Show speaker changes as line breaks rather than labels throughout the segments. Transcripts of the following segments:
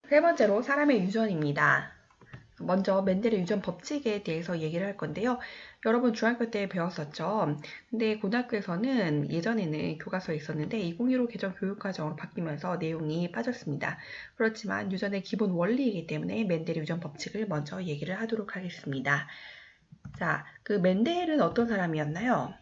세 번째로 사람의 유전입니다. 먼저 멘델의 유전 법칙에 대해서 얘기를 할 건데요. 여러분 중학교 때 배웠었죠. 근데 고등학교에서는 예전에는 교과서에 있었는데 2015 개정 교육과정으로 바뀌면서 내용이 빠졌습니다. 그렇지만 유전의 기본 원리이기 때문에 멘델의 유전 법칙을 먼저 얘기를 하도록 하겠습니다. 자, 그 멘델은 어떤 사람이었나요?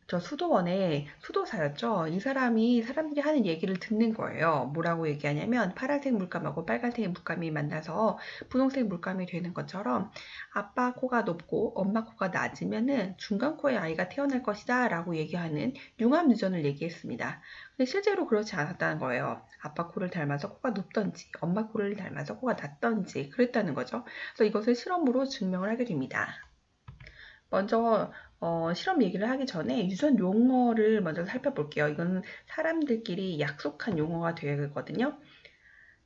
저 수도원의 수도사였죠. 이 사람이 사람들이 하는 얘기를 듣는 거예요. 뭐라고 얘기하냐면 파란색 물감하고 빨간색 물감이 만나서 분홍색 물감이 되는 것처럼 아빠 코가 높고 엄마 코가 낮으면은 중간 코의 아이가 태어날 것이다 라고 얘기하는 융합 유전을 얘기했습니다. 근데 실제로 그렇지 않았다는 거예요. 아빠 코를 닮아서 코가 높던지 엄마 코를 닮아서 코가 낮던지 그랬다는 거죠. 그래서 이것을 실험으로 증명을 하게 됩니다. 먼저 실험 얘기를 하기 전에 유전 용어를 먼저 살펴볼게요. 이건 사람들끼리 약속한 용어가 되거든요.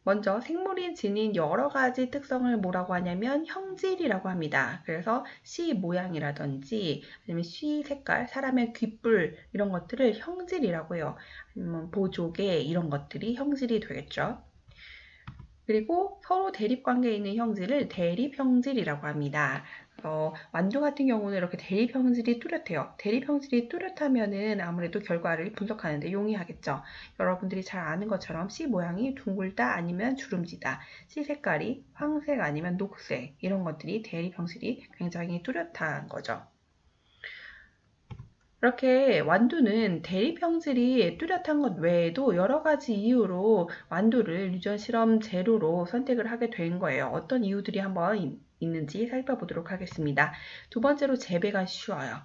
먼저 생물이 지닌 여러 가지 특성을 뭐라고 하냐면 형질이라고 합니다. 그래서 씨 모양이라든지 아니면 씨 색깔, 사람의 귓불 이런 것들을 형질이라고 해요. 아니면 보조개 이런 것들이 형질이 되겠죠. 그리고 서로 대립관계에 있는 형질을 대립형질이라고 합니다. 완두 같은 경우는 이렇게 대립형질이 뚜렷해요. 대립형질이 뚜렷하면은 아무래도 결과를 분석하는데 용이하겠죠. 여러분들이 잘 아는 것처럼 C 모양이 둥글다 아니면 주름지다, C 색깔이 황색 아니면 녹색 이런 것들이 대립형질이 굉장히 뚜렷한 거죠. 이렇게 완두는 대립형질이 뚜렷한 것 외에도 여러 가지 이유로 완두를 유전 실험 재료로 선택을 하게 된 거예요. 어떤 이유들이 한번 있는지 살펴보도록 하겠습니다. 두 번째로 재배가 쉬워요.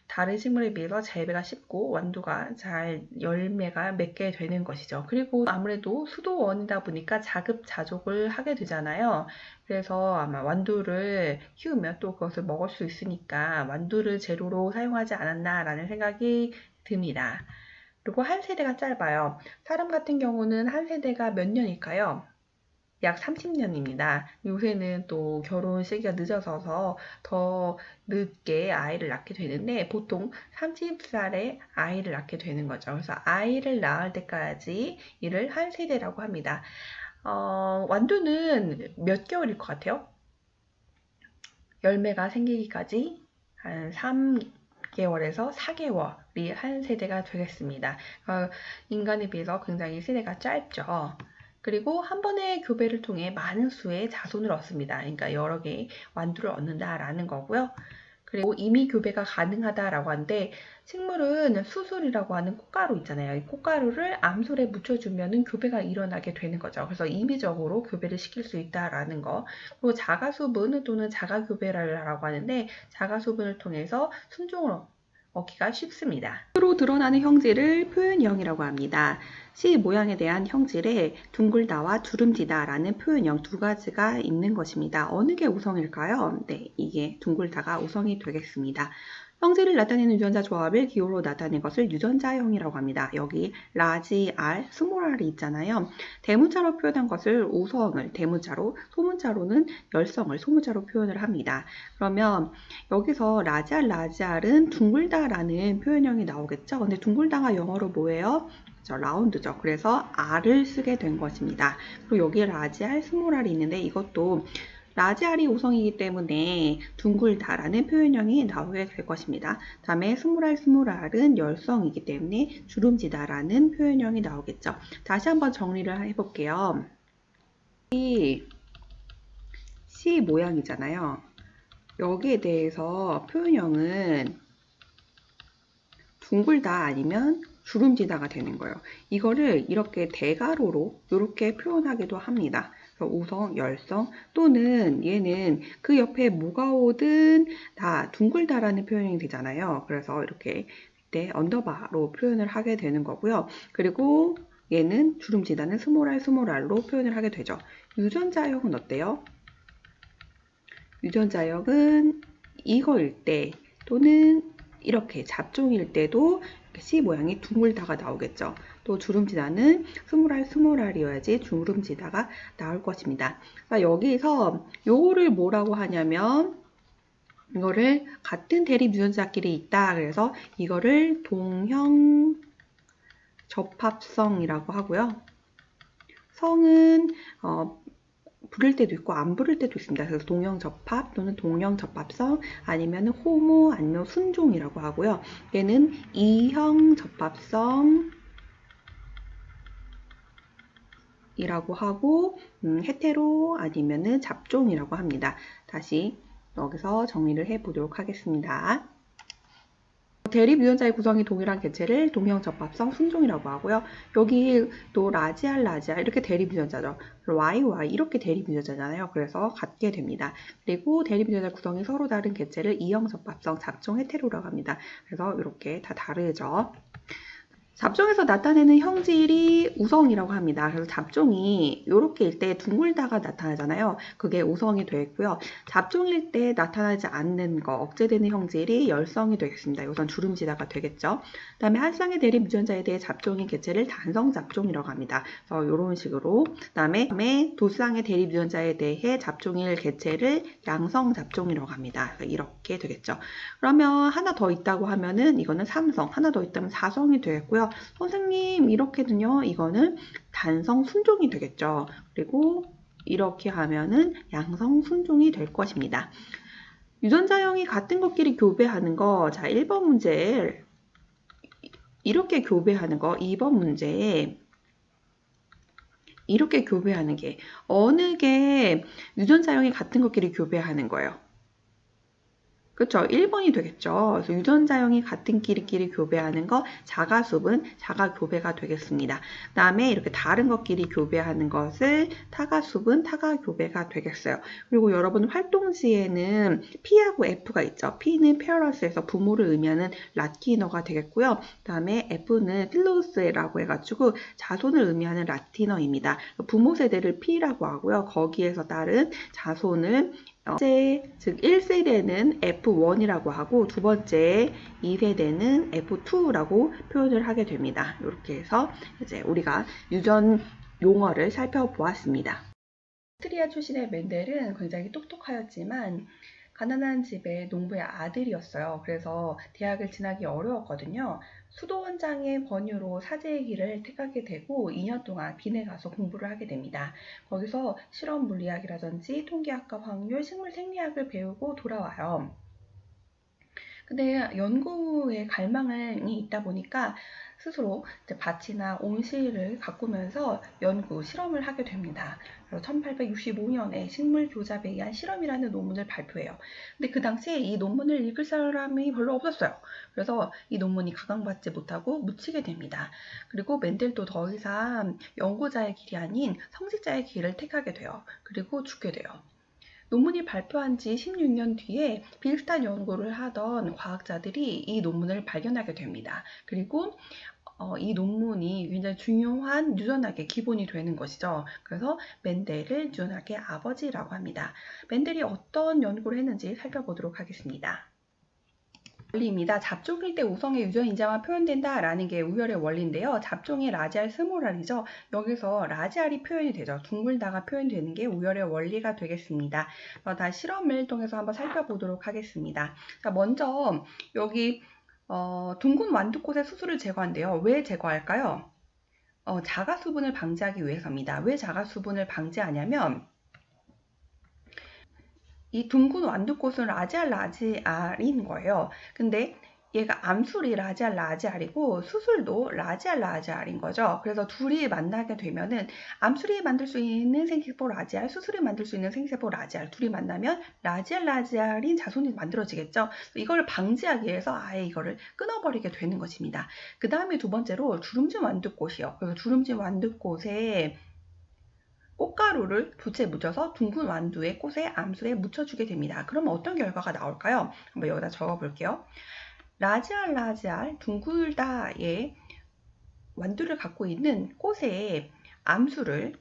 다른 식물에 비해서 재배가 쉽고 완두가 잘 열매가 맺게 되는 것이죠. 그리고 아무래도 수도원이다 보니까 자급자족을 하게 되잖아요. 그래서 아마 완두를 키우면 또 그것을 먹을 수 있으니까 완두를 재료로 사용하지 않았나라는 생각이 듭니다. 그리고 한 세대가 짧아요. 사람 같은 경우는 한 세대가 몇 년일까요? 약 30년입니다. 요새는 또 결혼 시기가 늦어져서 더 늦게 아이를 낳게 되는데 보통 30살에 아이를 낳게 되는 거죠. 그래서 아이를 낳을 때까지 일을 한 세대라고 합니다. 완두는 몇 개월일 것 같아요? 열매가 생기기까지 한 3개월에서 4개월이 한 세대가 되겠습니다. 인간에 비해서 굉장히 세대가 짧죠. 그리고 한 번의 교배를 통해 많은 수의 자손을 얻습니다. 그러니까 여러 개의 완두를 얻는다라는 거고요. 그리고 이미 교배가 가능하다라고 하는데 식물은 수술이라고 하는 꽃가루 있잖아요. 이 꽃가루를 암술에 묻혀주면 교배가 일어나게 되는 거죠. 그래서 임의적으로 교배를 시킬 수 있다라는 거. 그리고 자가수분 또는 자가교배라고 하는데 자가수분을 통해서 순종을 얻기가 쉽습니다. 으로 드러나는 형질을 표현형이라고 합니다. C 모양에 대한 형질에 둥글다와 주름지다라는 표현형 두 가지가 있는 것입니다. 어느 게 우성일까요? 네, 이게 둥글다가 우성이 되겠습니다. 형질을 나타내는 유전자 조합을 기호로 나타낸 것을 유전자형이라고 합니다. 여기 라지 R, 스몰 R이 있잖아요. 대문자로 표현한 것을 우성을 대문자로, 소문자로는 열성을 소문자로 표현을 합니다. 그러면 여기서 라지 R은 둥글다라는 표현형이 나오겠죠. 근데 둥글다가 영어로 뭐예요? 라운드죠. 그래서 R을 쓰게 된 것입니다. 그리고 여기 라지 R, 스몰 R이 있는데 이것도 라지 R이 우성이기 때문에 둥글다라는 표현형이 나오게 될 것입니다. 다음에 스몰 R은 열성이기 때문에 주름지다라는 표현형이 나오겠죠. 다시 한번 정리를 해볼게요. 이 C 모양이잖아요. 여기에 대해서 표현형은 둥글다 아니면 주름지다가 되는 거예요. 이거를 이렇게 대가로로 이렇게 표현하기도 합니다. 우성, 열성 또는 얘는 그 옆에 뭐가 오든 다 둥글다라는 표현이 되잖아요. 그래서 이렇게 언더바로 표현을 하게 되는 거고요. 그리고 얘는 주름지다는 스몰 R로 표현을 하게 되죠. 유전자형은 어때요? 유전자형은 이거일 때 또는 이렇게 잡종일 때도 C 모양이 둥글다가 나오겠죠. 또 주름지다는 스몰 R이어야지 주름지다가 나올 것입니다. 그러니까 여기서 요거를 뭐라고 하냐면 이거를 같은 대립 유전자끼리 있다. 그래서 이거를 동형 접합성이라고 하고요. 성은 부를 때도 있고 안 부를 때도 있습니다. 그래서 동형접합 또는 동형접합성 아니면 호모 아니면 순종이라고 하고요. 얘는 이형접합성 이라고 하고 헤테로 아니면은 잡종이라고 합니다. 다시 여기서 정리를 해 보도록 하겠습니다. 대립유전자의 구성이 동일한 개체를 동형접합성 순종이라고 하고요. 여기 또 라지알 이렇게 대립유전자죠. Y 이렇게 대립유전자잖아요. 그래서 같게 됩니다. 그리고 대립유전자 구성이 서로 다른 개체를 이형접합성 잡종 헤테로라고 합니다. 그래서 이렇게 다 다르죠. 잡종에서 나타내는 형질이 우성이라고 합니다. 그래서 잡종이 이렇게일 때 둥글다가 나타나잖아요. 그게 우성이 되어 있고요. 잡종일 때 나타나지 않는 거, 억제되는 형질이 열성이 되겠습니다. 우선 주름지다가 되겠죠. 그 다음에 한 쌍의 대립 유전자에 대해 잡종인 개체를 단성 잡종이라고 합니다. 그래서 이런 식으로. 그 다음에 두 쌍의 대립 유전자에 대해 잡종일 개체를 양성 잡종이라고 합니다. 그래서 이렇게 되겠죠. 그러면 하나 더 있다고 하면은 이거는 3성, 하나 더 있다면 4성이 되겠고요. 선생님 이렇게는요, 이거는 단성 순종이 되겠죠. 그리고 이렇게 하면은 양성 순종이 될 것입니다. 유전자형이 같은 것끼리 교배하는 거, 자 1번 문제 이렇게 교배하는 거, 2번 문제 이렇게 교배하는 게 어느 게 유전자형이 같은 것끼리 교배하는 거예요? 그렇죠. 1번이 되겠죠. 그래서 유전자형이 같은 끼리끼리 교배하는 거 자가수분, 자가교배가 되겠습니다. 그 다음에 이렇게 다른 것끼리 교배하는 것을 타가수분, 타가교배가 되겠어요. 그리고 여러분 활동지에는 P하고 F가 있죠. P는 페어러스에서 부모를 의미하는 라틴어가 되겠고요. 그 다음에 F는 필로스라고 해가지고 자손을 의미하는 라틴어입니다. 부모 세대를 P라고 하고요. 거기에서 따른 자손을 즉 1세대는 F1이라고 하고 두 번째 2세대는 F2라고 표현을 하게 됩니다. 이렇게 해서 이제 우리가 유전 용어를 살펴보았습니다. 오스트리아 출신의 멘델은 굉장히 똑똑하였지만 가난한 집의 농부의 아들이었어요. 그래서 대학을 지나기 어려웠거든요. 수도원장의 권유로 사제의 길을 택하게 되고 2년 동안 빈에 가서 공부를 하게 됩니다. 거기서 실험 물리학이라든지 통계학과 확률, 식물 생리학을 배우고 돌아와요. 근데 연구에 갈망이 있다 보니까 스스로 이제 밭이나 온실을 가꾸면서 연구, 실험을 하게 됩니다. 그래서 1865년에 식물 교잡에 의한 실험이라는 논문을 발표해요. 근데 그 당시에 이 논문을 읽을 사람이 별로 없었어요. 그래서 이 논문이 각광받지 못하고 묻히게 됩니다. 그리고 멘델도 더 이상 연구자의 길이 아닌 성직자의 길을 택하게 돼요. 그리고 죽게 돼요. 논문이 발표한 지 16년 뒤에 비슷한 연구를 하던 과학자들이 이 논문을 발견하게 됩니다. 그리고 이 논문이 굉장히 중요한 유전학의 기본이 되는 것이죠. 그래서 멘델을 유전학의 아버지라고 합니다. 멘델이 어떤 연구를 했는지 살펴보도록 하겠습니다. 원리입니다. 잡종일 때 우성의 유전인자만 표현된다라는 게 우열의 원리인데요. 잡종이 라지알 스모랄이죠. 여기서 라지알이 표현이 되죠. 둥글다가 표현되는 게 우열의 원리가 되겠습니다. 다 실험을 통해서 한번 살펴보도록 하겠습니다. 자, 먼저 여기 둥근 완두꽃의 수술을 제거한대요. 왜 제거할까요? 자가수분을 방지하기 위해서입니다. 왜 자가수분을 방지하냐면 이 둥근 완두꽃은 라지알인 거예요. 근데 얘가 암술이 라지알이고 수술도 라지알인 거죠. 그래서 둘이 만나게 되면은 암술이 만들 수 있는 생세포 라지알, 수술이 만들 수 있는 생세포 라지알 둘이 만나면 라지알인 자손이 만들어지겠죠. 이걸 방지하기 위해서 아예 이거를 끊어버리게 되는 것입니다. 그 다음에 두 번째로 주름진 완두꽃이요. 그래서 주름진 완두꽃에 꽃가루를 붓에 묻혀서 둥근 완두의 꽃에 암술에 묻혀주게 됩니다. 그러면 어떤 결과가 나올까요? 한번 여기다 적어볼게요. 라지알 둥글다의 완두를 갖고 있는 꽃에 암술을,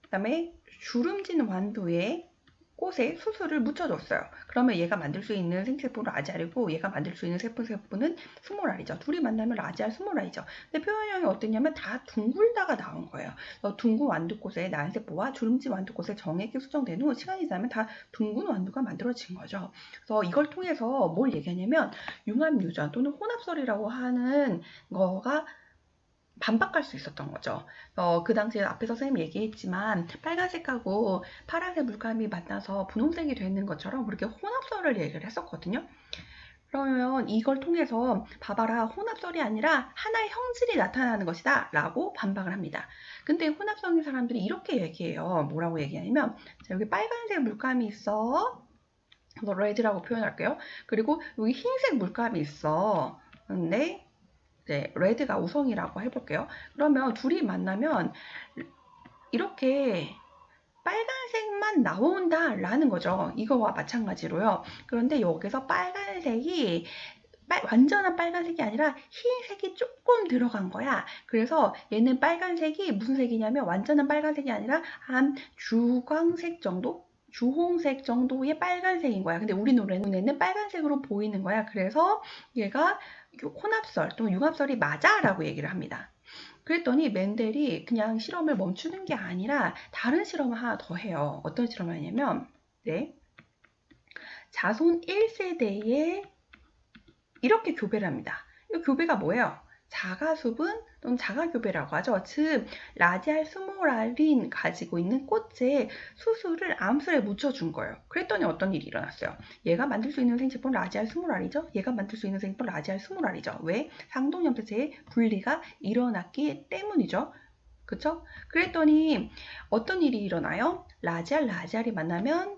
그 다음에 주름진 완두의 꽃에 수술을 묻혀줬어요. 그러면 얘가 만들 수 있는 생세포는 라지알이고 얘가 만들 수 있는 세포는 스모랄이죠. 둘이 만나면 라지알 스모랄이죠. 근데 표현형이 어땠냐면 다 둥글다가 나온 거예요. 둥근 완두꽃의 난세포와 주름진 완두꽃의 정액이 수정된 후 시간이 지나면 다 둥근 완두가 만들어진 거죠. 그래서 이걸 통해서 뭘 얘기하냐면 융합유전 또는 혼합설이라고 하는 거가 반박할 수 있었던 거죠. 그 당시에 앞에서 선생님이 얘기했지만 빨간색하고 파란색 물감이 만나서 분홍색이 되는 것처럼 그렇게 혼합설을 얘기를 했었거든요. 그러면 이걸 통해서 봐봐라, 혼합설이 아니라 하나의 형질이 나타나는 것이다 라고 반박을 합니다. 근데 혼합성인 사람들이 이렇게 얘기해요. 뭐라고 얘기하냐면, 자, 여기 빨간색 물감이 있어. 그래서 red라고 표현할게요. 그리고 여기 흰색 물감이 있어. 근데 이제 red가 우성이라고 해볼게요. 그러면 둘이 만나면 이렇게 빨간색만 나온다 라는 거죠. 이거와 마찬가지로요. 그런데 여기서 빨간색이 완전한 빨간색이 아니라 흰색이 조금 들어간 거야. 그래서 얘는 빨간색이 무슨 색이냐면 완전한 빨간색이 아니라 한 주광색 정도? 주홍색 정도의 빨간색인 거야. 근데 우리 눈에는 빨간색으로 보이는 거야. 그래서 얘가 혼합설 또는 융합설이 맞아 라고 얘기를 합니다. 그랬더니 멘델이 그냥 실험을 멈추는 게 아니라 다른 실험을 하나 더 해요. 어떤 실험을 하냐면, 네, 자손 1세대에 이렇게 교배를 합니다. 이 교배가 뭐예요? 자가수분 또는 자가교배라고 하죠. 즉 라디알 스모랄린 가지고 있는 꽃에 수술을 암술에 묻혀준 거예요. 그랬더니 어떤 일이 일어났어요? 얘가 만들 수 있는 생체품 라디알 스모랄이죠. 얘가 만들 수 있는 생체품 라디알 스모랄이죠. 왜? 상동염폐체의 분리가 일어났기 때문이죠. 그쵸? 그랬더니 어떤 일이 일어나요? 라지알이 만나면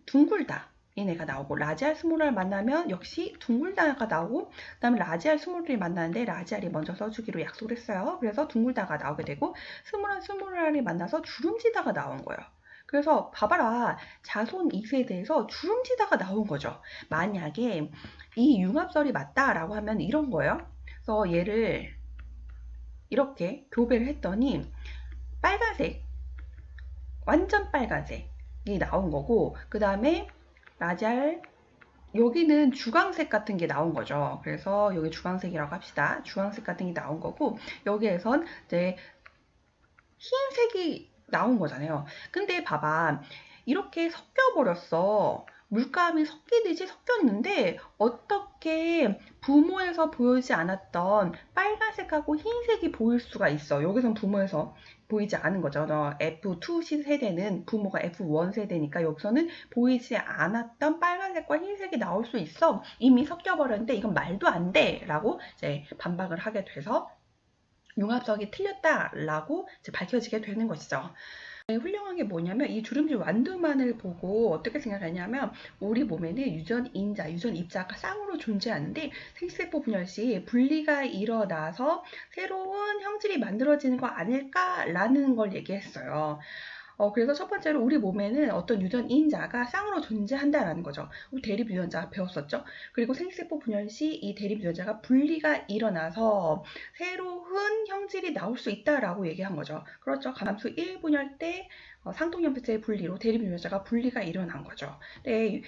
둥글다. 얘네가 나오고 라지알 스모랄 만나면 역시 둥글다가 나오고 그 다음에 라지알 스모랄이 만나는데 라지알이 먼저 써주기로 약속을 했어요. 그래서 둥글다가 나오게 되고 스모랄이 만나서 주름지다가 나온 거예요. 그래서 봐봐라, 자손 2세대에서 주름지다가 나온 거죠. 만약에 이 융합설이 맞다라고 하면 이런 거예요. 그래서 얘를 이렇게 교배를 했더니 빨간색, 완전 빨간색이 나온 거고, 그 다음에 라지알, 여기는 주광색 같은 게 나온 거죠. 그래서 여기 주광색이라고 합시다. 주광색 같은 게 나온 거고, 여기에선 이제 흰색이 나온 거잖아요. 근데 봐봐, 이렇게 섞여버렸어. 물감이 섞이듯이 섞였는데 어떻게 부모에서 보이지 않았던 빨간색하고 흰색이 보일 수가 있어. 여기선 부모에서 보이지 않은 거죠. F2 세대는 부모가 F1 세대니까 여기서는 보이지 않았던 빨간색과 흰색이 나올 수 있어. 이미 섞여버렸는데 이건 말도 안 돼 라고 이제 반박을 하게 돼서 융합석이 틀렸다라고 이제 밝혀지게 되는 것이죠. 훌륭한 게 뭐냐면 이 주름질 완두만을 보고 어떻게 생각하냐면 우리 몸에는 유전인자, 유전입자가 쌍으로 존재하는데 생체세포 분열 시 분리가 일어나서 새로운 형질이 만들어지는 거 아닐까라는 걸 얘기했어요. 그래서 첫 번째로 우리 몸에는 어떤 유전인자가 쌍으로 존재한다라는 거죠. 우리 대립 유전자 배웠었죠. 그리고 생체세포 분열 시 이 대립 유전자가 분리가 일어나서 새로운 형질이 나올 수 있다라고 얘기한 거죠. 그렇죠. 가함수 1 분열 때 상통염폐체의 분리로 대립 유전자가 분리가 일어난 거죠. 네,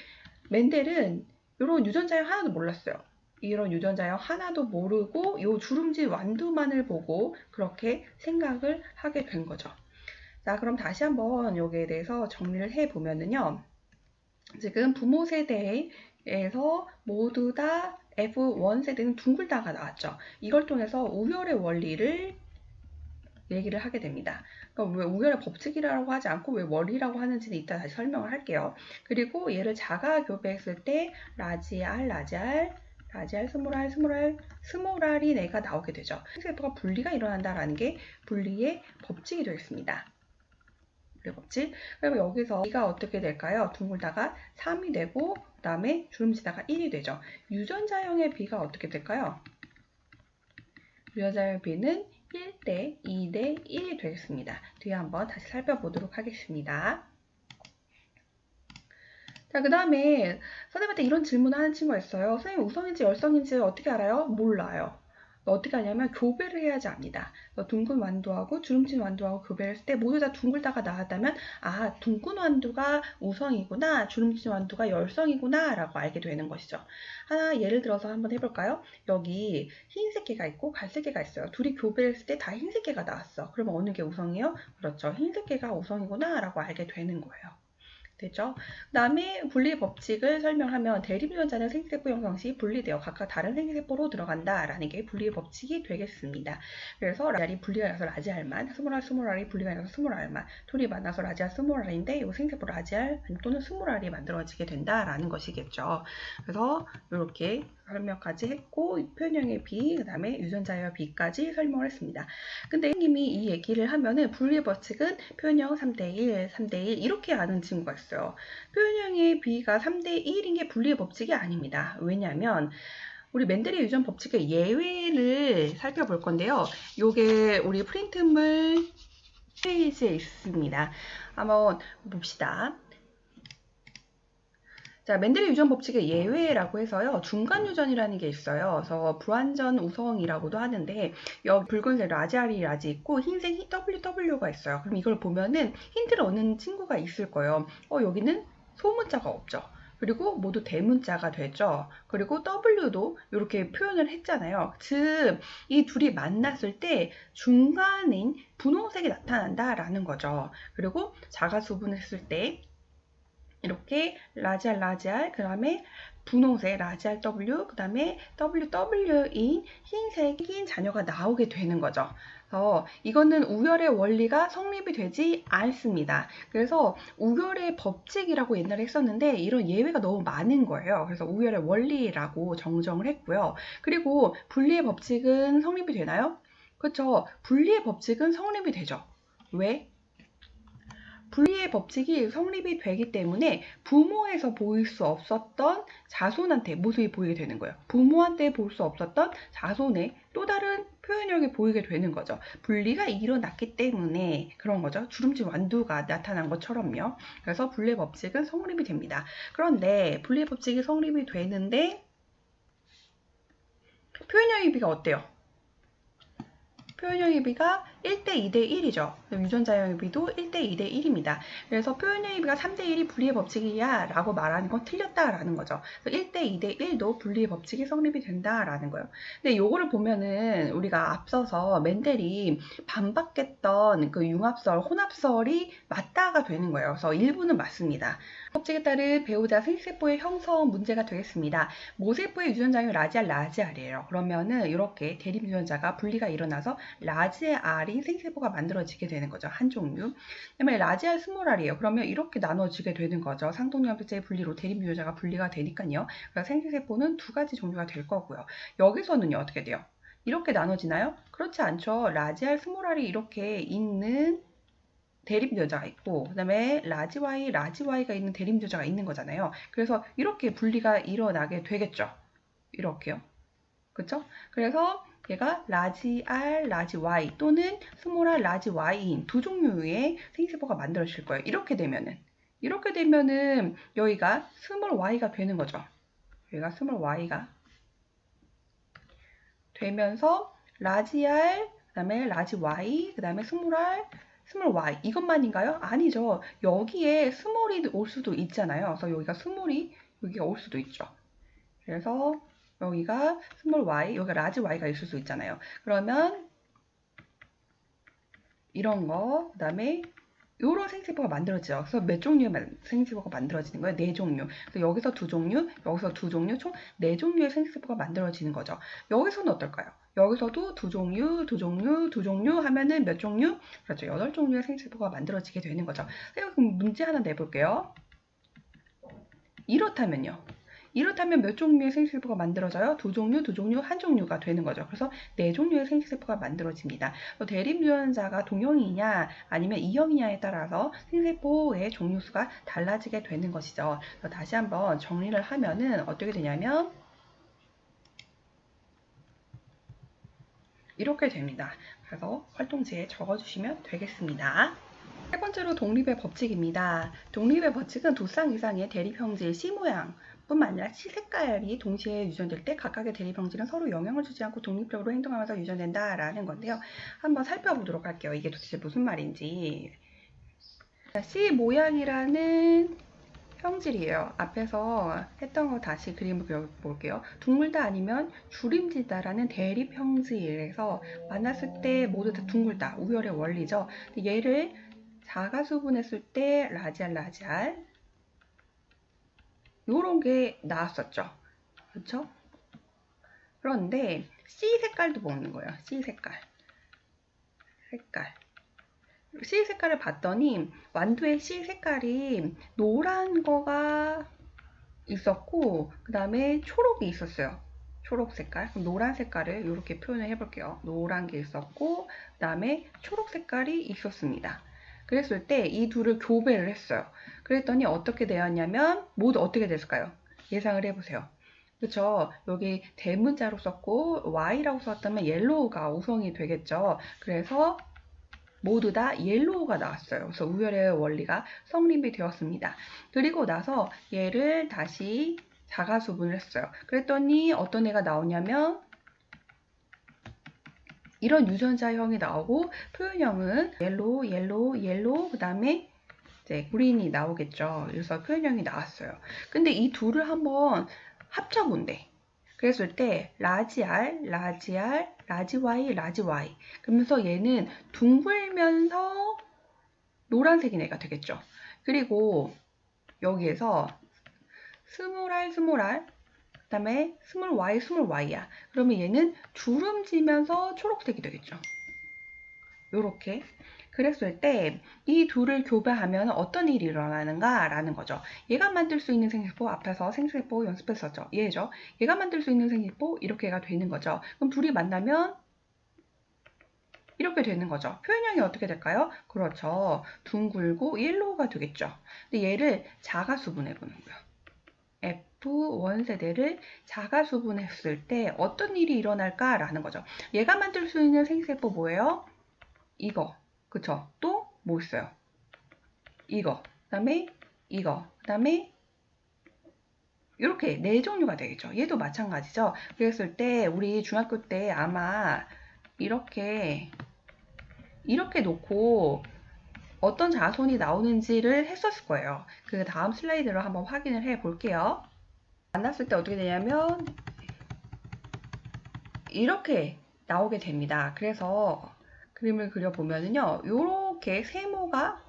멘델은 이런 유전자형 하나도 몰랐어요. 이런 유전자형 하나도 모르고 이 주름질 완두만을 보고 그렇게 생각을 하게 된 거죠. 자, 그럼 다시 한번 여기에 대해서 정리를 해보면은요. 지금 부모 세대에서 모두 다 F1 세대는 둥글다가 나왔죠. 이걸 통해서 우열의 원리를 얘기를 하게 됩니다. 그러니까 왜 우열의 법칙이라고 하지 않고 왜 원리라고 하는지는 이따 다시 설명을 할게요. 그리고 얘를 자가 교배했을 때 라지알, 스모랄이 내가 나오게 되죠. 세포가 분리가 일어난다라는 게 분리의 법칙이 되겠습니다. 법칙. 그러면 여기서 B가 어떻게 될까요? 둥글다가 3이 되고 그 다음에 주름지다가 1이 되죠. 유전자형의 B가 어떻게 될까요? 유전자형 B는 1대 2대 1이 되겠습니다. 뒤에 한번 다시 살펴보도록 하겠습니다. 자, 그 다음에 선생님한테 이런 질문을 하는 친구가 있어요. 선생님 우성인지 열성인지 어떻게 알아요? 몰라요. 어떻게 하냐면 교배를 해야지 압니다. 둥근 완두하고 주름진 완두하고 교배를 했을 때 모두 다 둥글다가 나왔다면 아, 둥근 완두가 우성이구나, 주름진 완두가 열성이구나 라고 알게 되는 것이죠. 하나 예를 들어서 한번 해볼까요? 여기 흰색계가 있고 갈색계가 있어요. 둘이 교배를 했을 때 다 흰색계가 나왔어. 그러면 어느 게 우성이에요? 그렇죠. 흰색계가 우성이구나 라고 알게 되는 거예요. 됐죠? 그 다음에 분리 법칙을 설명하면 대립유전자는 생기세포 형성 시 분리되어 각각 다른 생기세포로 들어간다라는 게 분리 법칙이 되겠습니다. 그래서 라지알이 분리가 나서 라지알만, 스몰알이 분리가 나서 스몰알만, 둘이 만나서 라지알 스몰알인데 이 생기세포 라지알 또는 스몰알이 만들어지게 된다라는 것이겠죠. 그래서 이렇게 설명까지 했고 표현형의 B, 그 다음에 유전자의 B까지 설명을 했습니다. 근데 선생님이 이 얘기를 하면은 분리 법칙은 표현형 3대1, 3대1 이렇게 아는 친구가 있어요. 표현형의 B가 3대1인 게 분리 법칙이 아닙니다. 왜냐하면 우리 멘델의 유전 법칙의 예외를 살펴볼 건데요. 요게 우리 프린트물 페이지에 있습니다. 한번 봅시다. 자, 멘델의 유전 법칙의 예외라고 해서요. 중간 유전이라는 게 있어요. 그래서 불완전 우성이라고도 하는데 여기 붉은색 라지알이 라지 있고 흰색 WW가 있어요. 그럼 이걸 보면은 힌트를 얻는 친구가 있을 거예요. 여기는 소문자가 없죠. 그리고 모두 대문자가 되죠. 그리고 W도 이렇게 표현을 했잖아요. 즉, 이 둘이 만났을 때 중간인 분홍색이 나타난다라는 거죠. 그리고 자가수분했을 때 이렇게 라지알, 그 다음에 분홍색 라지알 W, 그 다음에 WW인 흰색인 자녀가 나오게 되는 거죠. 그래서 이거는 우열의 원리가 성립이 되지 않습니다. 그래서 우열의 법칙이라고 옛날에 했었는데 이런 예외가 너무 많은 거예요. 그래서 우열의 원리라고 정정을 했고요. 그리고 분리의 법칙은 성립이 되나요? 그렇죠. 분리의 법칙은 성립이 되죠. 왜? 분리의 법칙이 성립이 되기 때문에 부모에서 보일 수 없었던 자손한테 모습이 보이게 되는 거예요. 부모한테 볼 수 없었던 자손의 또 다른 표현력이 보이게 되는 거죠. 분리가 일어났기 때문에 그런 거죠. 주름진 완두가 나타난 것처럼요. 그래서 분리의 법칙은 성립이 됩니다. 그런데 분리의 법칙이 성립이 되는데 표현력의 비가 어때요? 표현형의 비가 1대 2대 1이죠. 유전자형의 비도 1대 2대 1입니다. 그래서 표현형의 비가 3대 1이 분리의 법칙이야 라고 말하는 건 틀렸다라는 거죠. 그래서 1대 2대 1도 분리의 법칙이 성립이 된다라는 거예요. 근데 요거를 보면은 우리가 앞서서 멘델이 반박했던 그 융합설, 혼합설이 맞다가 되는 거예요. 그래서 일부는 맞습니다. 법칙에 따른 배우자 생세포의 형성 문제가 되겠습니다. 모세포의 유전자형이 라지알이에요. 그러면은 이렇게 대립 유전자가 분리가 일어나서 라지알이 생세포가 만들어지게 되는 거죠. 한 종류. 그다음에 라지알 스몰알이에요. 그러면 이렇게 나눠지게 되는 거죠. 상동염색체의 분리로 대립 유전자가 분리가 되니까요. 그래서 생세포는 두 가지 종류가 될 거고요. 여기서는요 어떻게 돼요? 이렇게 나눠지나요? 그렇지 않죠. 라지알 스몰알이 이렇게 있는 대립 유전자가 있고 그 다음에 라지Y가 있는 대립 유전자가 있는 거잖아요. 그래서 이렇게 분리가 일어나게 되겠죠. 이렇게요. 그쵸? 그래서 얘가 라지R, 라지Y 또는 스몰R, 라지Y인 두 종류의 생기세포가 만들어질 거예요. 이렇게 되면은 여기가 스몰 y가 되는 거죠. 여기가 스몰 y가 되면서 라지R, 그 다음에 라지Y, 그 다음에 스몰 y 이것만인가요? 아니죠. 여기에 스몰이 올 수도 있잖아요. 그래서 여기가 스몰이 여기가 올 수도 있죠. 그래서 여기가 스몰 y, 여기가 라지 y가 있을 수 있잖아요. 그러면 이런 거, 그 다음에 요런 생세포가 만들어지죠. 그래서 몇 종류의 생세포가 만들어지는 거예요? 4종류. 그래서 여기서 2종류, 여기서 2종류, 총 4종류의 생세포가 만들어지는 거죠. 여기서는 어떨까요? 여기서도 2종류 하면은 몇 종류? 그렇죠. 8종류의 생세포가 만들어지게 되는 거죠. 그럼 문제 하나 내볼게요. 이렇다면 몇 종류의 생기세포가 만들어져요? 2종류, 한 종류가 되는 거죠. 그래서 4종류의 생기세포가 만들어집니다. 대립 유전자가 동형이냐 아니면 이형이냐에 따라서 생기세포의 종류수가 달라지게 되는 것이죠. 다시 한번 정리를 하면은 어떻게 되냐면 이렇게 됩니다. 그래서 활동지에 적어주시면 되겠습니다. 세 번째로 독립의 법칙입니다. 독립의 법칙은 두 쌍 이상의 대립 형질 C 모양 뿐만 아니라 C 색깔이 동시에 유전될 때 각각의 대립 형질은 서로 영향을 주지 않고 독립적으로 행동하면서 유전된다라는 건데요. 한번 살펴보도록 할게요. 이게 도대체 무슨 말인지. C 모양이라는 형질이에요. 앞에서 했던 거 다시 그림을 그려볼게요. 둥글다 아니면 주림지다라는 대립 형질에서 만났을 때 모두 다 둥글다. 우열의 원리죠. 얘를 자가수분했을 때 라지알 요런 게 나왔었죠. 그쵸? 그런데 C 색깔도 먹는 거예요. C 색깔. C 색깔을 봤더니 완두의 C 색깔이 노란 거가 있었고 그 다음에 초록이 있었어요. 초록 색깔. 그럼 노란 색깔을 이렇게 표현을 해볼게요. 노란 게 있었고 그 다음에 초록 색깔이 있었습니다. 그랬을 때 이 둘을 교배를 했어요. 그랬더니 어떻게 되었냐면 모두 어떻게 됐을까요? 예상을 해보세요. 그쵸? 여기 대문자로 썼고 Y라고 썼다면 옐로우가 우성이 되겠죠. 그래서 모두 다 옐로우가 나왔어요. 그래서 우열의 원리가 성립이 되었습니다. 그리고 나서 얘를 다시 자가수분을 했어요. 그랬더니 어떤 애가 나오냐면 이런 유전자형이 나오고 표현형은 옐로우 그 다음에 이제 그린이 나오겠죠. 그래서 표현형이 나왔어요. 근데 이 둘을 한번 합쳐본대. 그랬을 때 라지 R, 라지 R, 라지 Y, 라지 Y 그러면서 얘는 둥글면서 노란색인 애가 되겠죠. 그리고 여기에서 스몰 R, 스몰 R 그 다음에 스몰 Y, 스몰 Y야. 그러면 얘는 주름지면서 초록색이 되겠죠. 요렇게. 그랬을 때 이 둘을 교배하면 어떤 일이 일어나는가 라는 거죠. 얘가 만들 수 있는 생세포 앞에서 생세포 연습했었죠. 얘죠. 얘가 만들 수 있는 생세포 이렇게가 되는 거죠. 그럼 둘이 만나면 이렇게 되는 거죠. 표현형이 어떻게 될까요? 그렇죠. 둥글고 옐로우가 되겠죠. 근데 얘를 자가수분해 보는 거예요. F1 세대를 자가수분했을 때 어떤 일이 일어날까라는 거죠. 얘가 만들 수 있는 생세포 뭐예요? 이거. 그쵸? 또 뭐 있어요? 이거. 그 다음에 이거. 그 다음에 이렇게 네 종류가 되겠죠. 얘도 마찬가지죠. 그랬을 때 우리 중학교 때 아마 이렇게 놓고 어떤 자손이 나오는지를 했었을 거예요. 그 다음 슬라이드로 한번 확인을 해 볼게요. 만났을 때 어떻게 되냐면 이렇게 나오게 됩니다. 그래서 그림을 그려보면요. 이렇게 세모가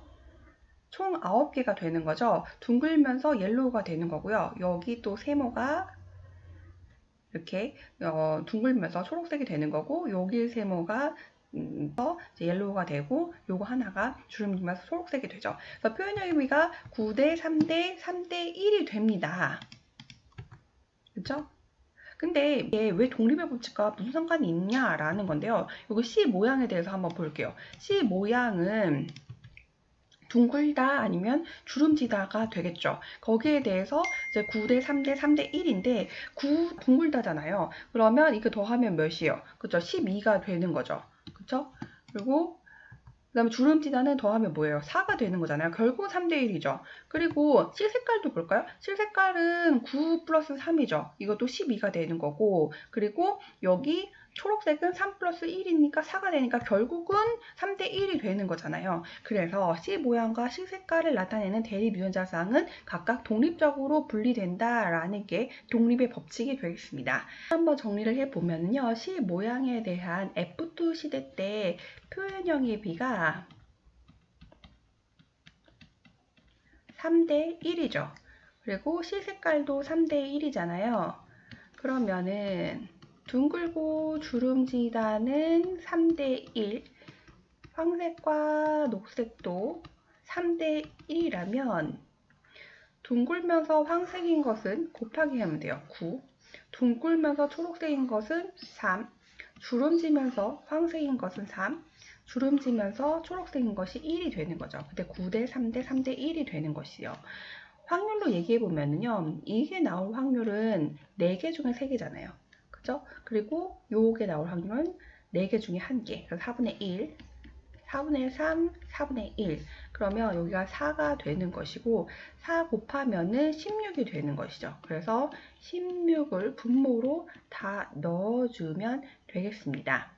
총 9개가 되는 거죠. 둥글면서 옐로우가 되는 거고요. 여기 또 세모가 이렇게 둥글면서 초록색이 되는 거고 여기 세모가 옐로우가 되고 요거 하나가 주름지면서 초록색이 되죠. 그래서 표현의 의미가 9대 3대 3대 1이 됩니다. 그렇죠? 근데 이게 왜 독립의 법칙과 무슨 상관이 있냐라는 건데요. 이거 C 모양에 대해서 한번 볼게요. C 모양은 둥글다 아니면 주름지다가 되겠죠. 거기에 대해서 이제 9대 3대 3대 1인데 9 둥글다잖아요. 그러면 이거 더하면 몇이에요? 그쵸? 12가 되는 거죠. 그쵸? 그리고 그다음에 주름지다는 더하면 뭐예요? 4가 되는 거잖아요. 결국 3대 1이죠. 그리고 실 색깔도 볼까요? 실 색깔은 9 플러스 3이죠. 이것도 12가 되는 거고 그리고 여기 초록색은 3 플러스 1이니까 4가 되니까 결국은 3대 1이 되는 거잖아요. 그래서 씨 모양과 실 색깔을 나타내는 대립 유전자상은 각각 독립적으로 분리된다라는 게 독립의 법칙이 되겠습니다. 한번 정리를 해보면요. 씨 모양에 대한 F2 시대 때 표현형의 비가 3대 1이죠. 그리고 실 색깔도 3대 1이잖아요. 그러면은 둥글고 주름지다는 3대 1, 황색과 녹색도 3대 1이라면 둥글면서 황색인 것은 곱하기 하면 돼요. 9. 둥글면서 초록색인 것은 3. 주름지면서 황색인 것은 3. 주름지면서 초록색인 것이 1이 되는 거죠. 근데 9대 3대 3대 1이 되는 것이요. 확률로 얘기해 보면은요. 이게 나올 확률은 4개 중에 3개잖아요. 그죠? 그리고 요게 나올 확률은 4개 중에 1개. 그래서 4분의 1, 4분의 3, 4분의 1. 그러면 여기가 4가 되는 것이고 4 곱하면은 16이 되는 것이죠. 그래서 16을 분모로 다 넣어주면 되겠습니다.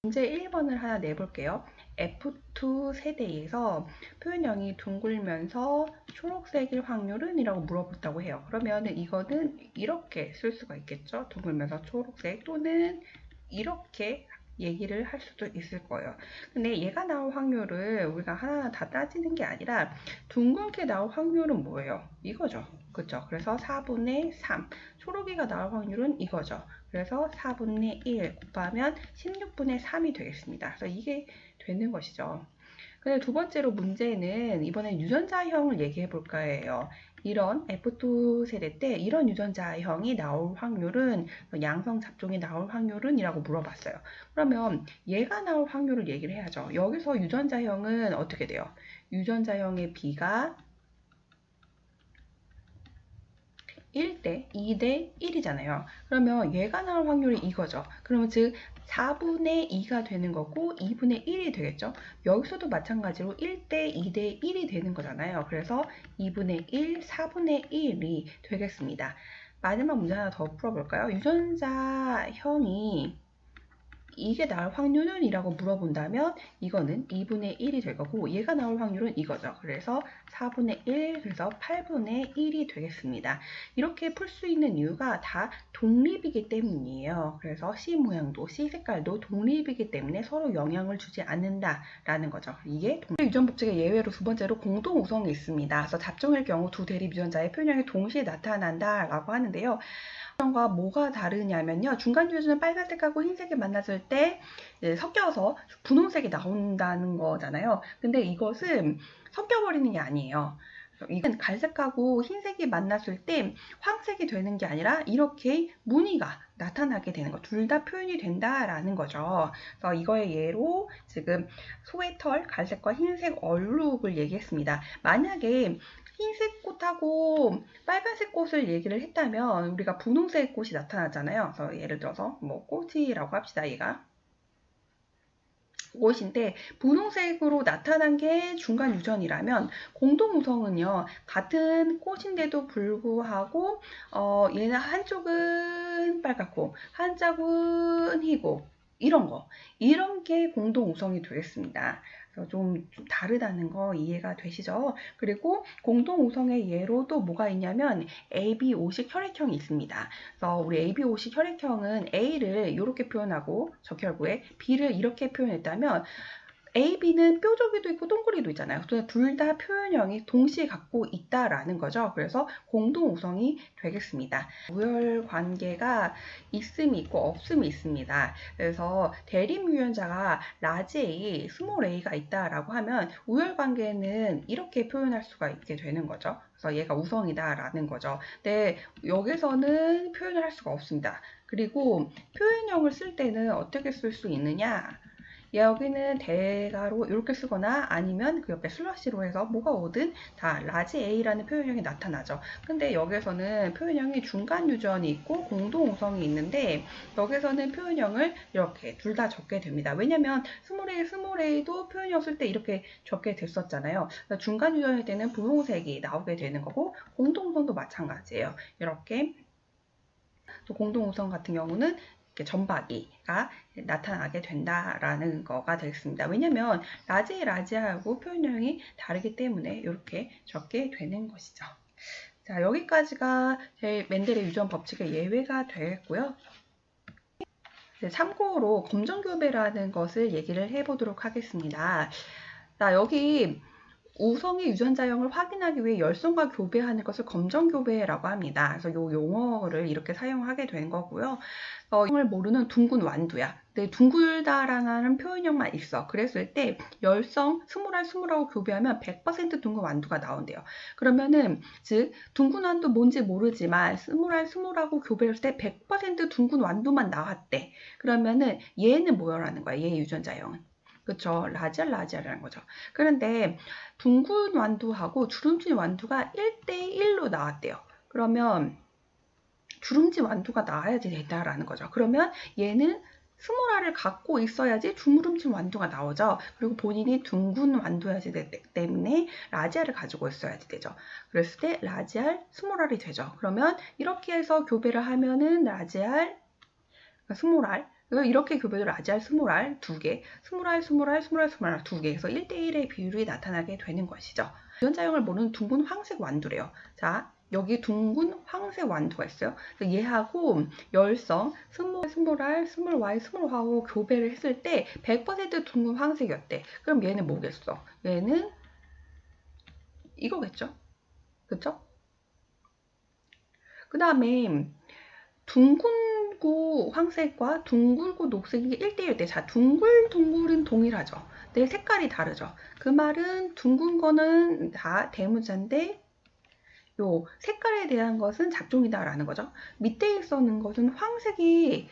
문제 1번을 하나 내볼게요. F2 세대에서 표현형이 둥글면서 초록색일 확률은? 이라고 물어봤다고 해요. 그러면 이거는 이렇게 쓸 수가 있겠죠. 둥글면서 초록색 또는 이렇게 얘기를 할 수도 있을 거예요. 근데 얘가 나올 확률을 우리가 하나하나 다 따지는 게 아니라 둥글게 나올 확률은 뭐예요? 이거죠. 그쵸? 그래서 4분의 3. 초록이가 나올 확률은 이거죠. 그래서 4분의 1 곱하면 16분의 3이 되겠습니다. 그래서 이게 되는 것이죠. 근데 두 번째로 문제는 이번엔 유전자형을 얘기해 볼 거예요. 이런 F2 세대 때 이런 유전자형이 나올 확률은 양성 잡종이 나올 확률은 이라고 물어봤어요. 그러면 얘가 나올 확률을 얘기를 해야죠. 여기서 유전자형은 어떻게 돼요? 유전자형의 B가 1대 2대 1이잖아요. 그러면 얘가 나올 확률이 이거죠. 그러면 즉 4분의 2가 되는 거고 2분의 1이 되겠죠. 여기서도 마찬가지로 1대 2대 1이 되는 거잖아요. 그래서 2분의 1, 4분의 1이 되겠습니다. 마지막 문제 하나 더 풀어볼까요? 유전자형이 이게 나올 확률은 이라고 물어본다면 이거는 2분의 1이 될 거고 얘가 나올 확률은 이거죠. 그래서 4분의 1, 그래서 8분의 1이 되겠습니다. 이렇게 풀 수 있는 이유가 다 독립이기 때문이에요. 그래서 C 모양도 C 색깔도 독립이기 때문에 서로 영향을 주지 않는다라는 거죠. 이게 유전 법칙의 예외로 두 번째로 공동 우성이 있습니다. 그래서 잡종일 경우 두 대립 유전자의 표현형이 동시에 나타난다라고 하는데요. 과 뭐가 다르냐면요. 중간 유전은 빨간색하고 흰색이 만났을 때 섞여서 분홍색이 나온다는 거잖아요. 근데 이것은 섞여버리는 게 아니에요. 이건 갈색하고 흰색이 만났을 때 황색이 되는 게 아니라 이렇게 무늬가 나타나게 되는 거. 둘 다 표현이 된다라는 거죠. 그래서 이거의 예로 지금 소의 털, 갈색과 흰색 얼룩을 얘기했습니다. 만약에 흰색 꽃하고 빨간색 꽃을 얘기를 했다면 우리가 분홍색 꽃이 나타나잖아요. 그래서 예를 들어서 뭐 꽃이라고 합시다. 얘가 꽃인데 분홍색으로 나타난 게 중간 유전이라면 공동 우성은요 같은 꽃인데도 불구하고 얘는 한쪽은 빨갛고 한쪽은 희고 이런 게 공동 우성이 되겠습니다. 좀 다르다는 거 이해가 되시죠? 그리고 공동 우성의 예로 또 뭐가 있냐면 AB5식 혈액형이 있습니다. 그래서 우리 AB5식 혈액형은 A를 이렇게 표현하고 적혈구에 B를 이렇게 표현했다면 A, B는 뾰족이도 있고 동그리도 있잖아요. 둘 다 표현형이 동시에 갖고 있다라는 거죠. 그래서 공동 우성이 되겠습니다. 우열 관계가 있음이 있고 없음이 있습니다. 그래서 대립 유전자가 라지 A, 스몰 a가 있다라고 하면 우열 관계는 이렇게 표현할 수가 있게 되는 거죠. 그래서 얘가 우성이다라는 거죠. 근데 여기서는 표현을 할 수가 없습니다. 그리고 표현형을 쓸 때는 어떻게 쓸 수 있느냐? 여기는 대가로 이렇게 쓰거나 아니면 그 옆에 슬러시로 해서 뭐가 오든 다 라지 A라는 표현형이 나타나죠. 근데 여기서는 표현형이 중간 유전이 있고 공동 우성이 있는데 여기서는 표현형을 이렇게 둘 다 적게 됩니다. 왜냐면 스몰 A도 표현형 쓸 때 이렇게 적게 됐었잖아요. 그러니까 중간 유전일 때는 분홍색이 나오게 되는 거고 공동 우성도 마찬가지예요. 이렇게 또 공동 우성 같은 경우는 점박이가 나타나게 된다라는 거가 되겠습니다. 왜냐면 라지하고 표현형이 다르기 때문에 이렇게 적게 되는 것이죠. 자, 여기까지가 제 멘델의 유전 법칙의 예외가 되겠고요. 참고로 검정교배라는 것을 얘기를 해보도록 하겠습니다. 자, 여기 우성의 유전자형을 확인하기 위해 열성과 교배하는 것을 검정교배라고 합니다. 그래서 이 용어를 이렇게 사용하게 된 거고요. 형을 모르는 둥근 완두야. 근데 둥글다라는 표현형만 있어. 그랬을 때 열성, 스물하고 교배하면 100% 둥근 완두가 나온대요. 그러면은 즉 둥근 완두 뭔지 모르지만 스물하고 교배했을 때 100% 둥근 완두만 나왔대. 그러면은 얘는 뭐라는 거야? 얘 유전자형은. 그쵸. 라지알이라는 거죠. 그런데 둥근 완두하고 주름진 완두가 1대1로 나왔대요. 그러면 주름진 완두가 나와야지 된다라는 거죠. 그러면 얘는 스몰알을 갖고 있어야지 주름진 완두가 나오죠. 그리고 본인이 둥근 완두여야지 되기 때문에 라지알을 가지고 있어야지 되죠. 그랬을 때 라지알, 스몰알이 되죠. 그러면 이렇게 해서 교배를 하면은 라지알, 스몰알, 이렇게 교배를 라지알, 스몰알 2개, 스몰알 2개 해서 1대1의 비율이 나타나게 되는 것이죠. 유전자형을 모르는 둥근 황색 완두래요. 자, 여기 둥근 황색 완두가 있어요. 그래서 얘하고 열성, 스몰알, 스몰Y, 스몰화하고 교배를 했을 때 100% 둥근 황색이었대. 그럼 얘는 뭐겠어? 얘는 이거겠죠? 그쵸? 그 다음에 둥글고 황색과 둥글고 녹색이 1대1 때, 자, 둥글둥글은 동일하죠. 내 색깔이 다르죠. 그 말은 둥근 거는 다 대문자인데 요 색깔에 대한 것은 잡종이다라는 거죠. 밑에 써는 것은 황색이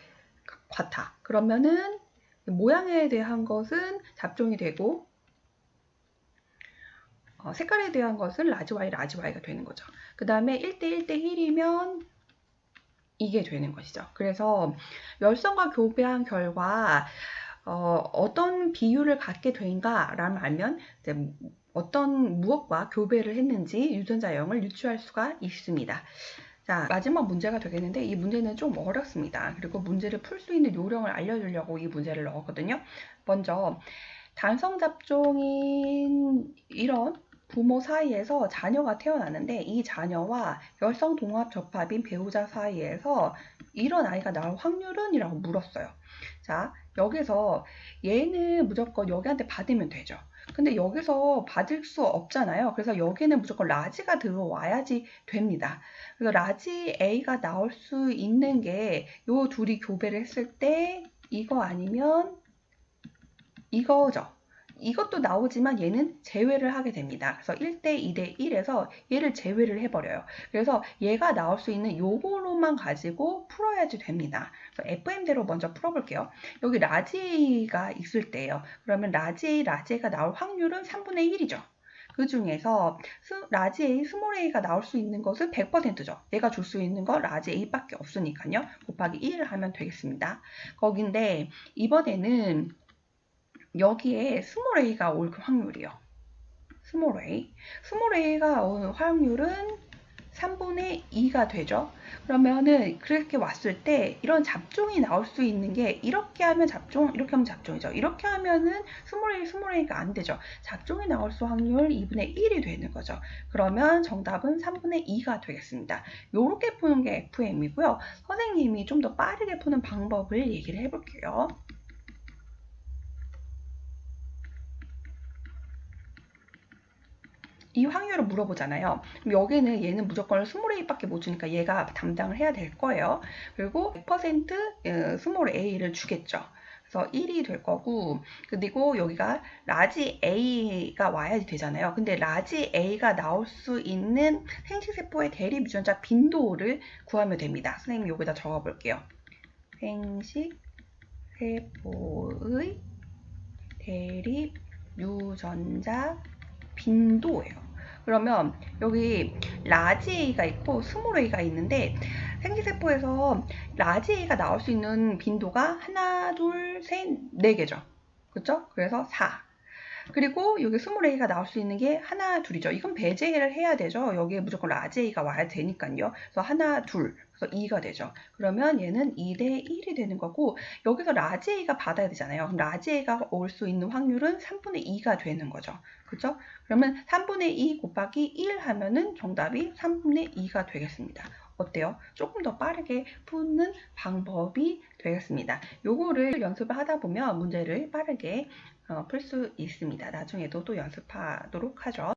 같아. 그러면은 모양에 대한 것은 잡종이 되고 색깔에 대한 것은 라지 Y가 되는 거죠. 그 다음에 1대1 대 1이면 이게 되는 것이죠. 그래서 열성과 교배한 결과 어떤 비율을 갖게 된가라는 알면 이제 어떤 무엇과 교배를 했는지 유전자형을 유추할 수가 있습니다. 자, 마지막 문제가 되겠는데 이 문제는 좀 어렵습니다. 그리고 문제를 풀 수 있는 요령을 알려주려고 이 문제를 넣었거든요. 먼저 단성 잡종인 이런 부모 사이에서 자녀가 태어나는데 이 자녀와 열성 동합 접합인 배우자 사이에서 이런 아이가 나올 확률은? 이라고 물었어요. 자, 여기서 얘는 무조건 여기한테 받으면 되죠. 근데 여기서 받을 수 없잖아요. 그래서 여기는 무조건 라지가 들어와야지 됩니다. 그래서 라지 A가 나올 수 있는 게 요 둘이 교배를 했을 때 이거 아니면 이거죠. 이것도 나오지만 얘는 제외를 하게 됩니다. 그래서 1대 2대 1에서 얘를 제외를 해버려요. 그래서 얘가 나올 수 있는 요거로만 가지고 풀어야지 됩니다. 그래서 FM대로 먼저 풀어볼게요. 여기 라지 A가 있을 때예요. 그러면 라지 A, 라지 A가 나올 확률은 3분의 1이죠. 그 중에서 라지 A, 스몰 a가 나올 수 있는 것은 100%죠. 얘가 줄 수 있는 거 라지 A밖에 없으니까요. 곱하기 1을 하면 되겠습니다. 거긴데 이번에는 여기에 스몰 a가 올 확률이요. 스몰 a가 올 확률은 3분의 2가 되죠. 그러면은 그렇게 왔을 때 이런 잡종이 나올 수 있는 게 이렇게 하면 잡종, 이렇게 하면 잡종이죠. 이렇게 하면은 스몰 a가 안 되죠. 잡종이 나올 수 확률 2분의 1이 되는 거죠. 그러면 정답은 3분의 2가 되겠습니다. 요렇게 푸는 게 FM이고요. 선생님이 좀 더 빠르게 푸는 방법을 얘기를 해볼게요. 이 확률을 물어보잖아요. 그럼 여기는 얘는 무조건 스몰 a밖에 못 주니까 얘가 담당을 해야 될 거예요. 그리고 100% 스몰 a를 주겠죠. 그래서 1이 될 거고, 그리고 여기가 라지 a가 와야지 되잖아요. 근데 라지 a가 나올 수 있는 생식세포의 대립 유전자 빈도를 구하면 됩니다. 선생님 여기다 적어볼게요. 생식세포의 대립 유전자 빈도예요. 그러면 여기 라지 A가 있고 스몰 a가 있는데 생기세포에서 라지 A가 나올 수 있는 빈도가 하나, 둘, 셋, 네 개죠. 그렇죠? 그래서 4. 그리고 여기 스몰 a가 나올 수 있는 게 하나, 둘이죠. 이건 배제를 해야 되죠. 여기에 무조건 라지 a가 와야 되니까요. 그래서 하나, 둘, 그래서 2가 되죠. 그러면 얘는 2대 1이 되는 거고 여기서 라지 a가 받아야 되잖아요. 그럼 라지 a가 올 수 있는 확률은 3분의 2가 되는 거죠. 그렇죠? 그러면 3분의 2 곱하기 1 하면은 정답이 3분의 2가 되겠습니다. 어때요? 조금 더 빠르게 푸는 방법이 되겠습니다. 요거를 연습을 하다 보면 문제를 빠르게 풀 수 있습니다. 나중에도 또 연습하도록 하죠.